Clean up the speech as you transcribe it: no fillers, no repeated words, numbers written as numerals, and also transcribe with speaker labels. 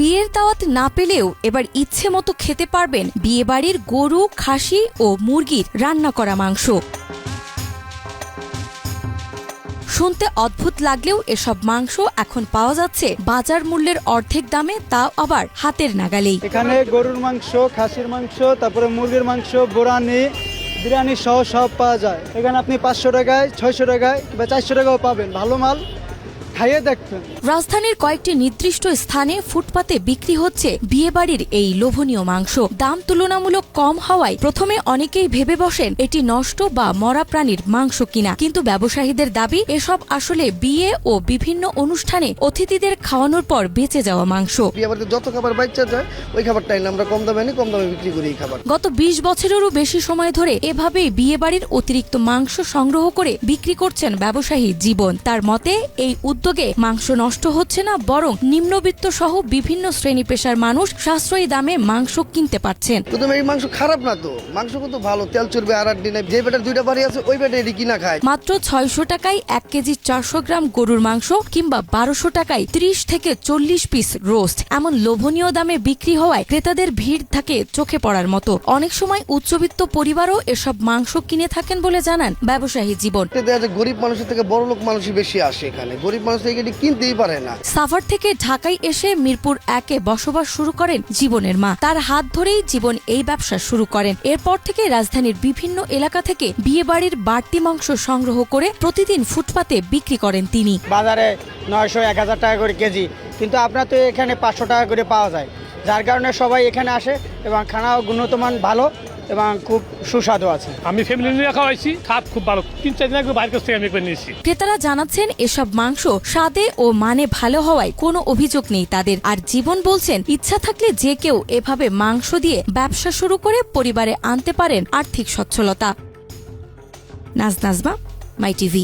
Speaker 1: বিয়ের দাওয়াত না পেলেও এবার ইচ্ছে মতো খেতে পারবেন বিয়েবাড়ির গরু, খাসি ও মুরগির রান্না করা মাংস। শুনতে অদ্ভুত লাগলেও এসব মাংস এখন পাওয়া যাচ্ছে বাজার মূল্যের অর্ধেক দামে, তাও আবার হাতের নাগালেই।
Speaker 2: এখানে গরুর মাংস, খাসির মাংস, তারপরে মুরগির মাংস, বোরানি, বিরিয়ানি সহ সব পাওয়া যায়। এখানে আপনি 500 টাকায়, 600 টাকায় বা 400 টাকাও পাবেন। ভালো মাল, খাইয়ে দেখবেন।
Speaker 1: রাজধানীর কয়েকটি নির্দিষ্ট স্থানে ফুটপাতে বিক্রি হচ্ছে বিয়েবাড়ির এই লোভনীয় মাংস। দাম তুলনামূলক কম হওয়ায় প্রথমে অনেকেই ভেবে বসেন এটি নষ্ট বা মরা প্রাণীর মাংস কিনা, কিন্তু ব্যবসায়ীদের দাবি এসব আসলে বিয়ে ও বিভিন্ন অনুষ্ঠানে অতিথিদের খাওয়ানোর পর বেঁচে যাওয়া মাংস।
Speaker 3: বিয়েবাড়িতে যত খাবার বাইচা যায় ওই খাবারটাই আমরা কম দামে আনি, কম দামে বিক্রি করি। এই খাবার
Speaker 1: গত 20 বছরেরও বেশি সময় ধরে এভাবেই বিয়েবাড়ির অতিরিক্ত মাংস সংগ্রহ করে বিক্রি করছেন ব্যবসায়ী জীবন। তার মতে এই উদ্যোগে মাংস নষ্ট হচ্ছে না, বরং নিম্নবিত্ত সহ বিভিন্ন শ্রেণী পেশার মানুষ সাশ্রয়ী দামে মাংস কিনতে পারছেন।
Speaker 3: প্রথমে এই মাংস খারাপ না তো, মাংস কিন্তু ভালো, তেল চর্বি আর দিনে যে পেটের দুইটা বাড়ি আছে ওই পেটে এটি কিনা খায়।
Speaker 1: মাত্র 600 টাকায় 1 কেজি 400 গ্রাম গরুর মাংস কিংবা 1200 টাকায় 30 থেকে 40 পিস রোস্ট, এমন লোভনীয় দামে বিক্রি হওয়ায় ক্রেতাদের ভিড় থাকে চোখে পড়ার মতো। অনেক সময় উচ্চবিত্ত পরিবারও এসব মাংস কিনে থাকেন বলে জানান ব্যবসায়ী জীবন।
Speaker 3: গরিব মানুষের থেকে বড় লোক মানুষই বেশি আসে এখানে, গরিব মানুষ এটি কিনতেই পারে না।
Speaker 1: সাভার থেকে ঢাকায় এসে মিরপুর 1-এ বসবাস শুরু করেন জীবনের মা। তার হাত ধরেই জীবন এই ব্যবসা শুরু করেন। এরপর থেকে রাজধানীর বিভিন্ন এলাকা থেকে বিয়েবাড়ির বাড়তি মাংস সংগ্রহ করে প্রতিদিন ফুটপাতে বিক্রি করেন তিনি।
Speaker 2: বাজারে 900-1000 টাকা করে কেজি, কিন্তু আপনার তো এখানে 500 টাকা করে পাওয়া যায়, যার কারণে সবাই এখানে আসে এবং খানাও গুণমান ভালো এবং খুব সুস্বাদু আছে।
Speaker 4: আমি ফ্যামিলি নিয়ে খাওয়াইছি, খাপ খুব ভালো। 3-4 দিন আগে বাইরের কাছ থেকে আমি একবার নিয়েছি।
Speaker 1: ক্রেতারা জানাচ্ছেন এসব মাংস স্বাদে ও মানে ভালো হওয়ায় কোনো অভিযোগ নেই তাদের। আর জীবন বলছেন ইচ্ছা থাকলে যে কেউ এভাবে মাংস দিয়ে ব্যবসা শুরু করে পরিবারে আনতে পারেন আর্থিক সচ্ছলতা। নাজমা, মাই টিভি।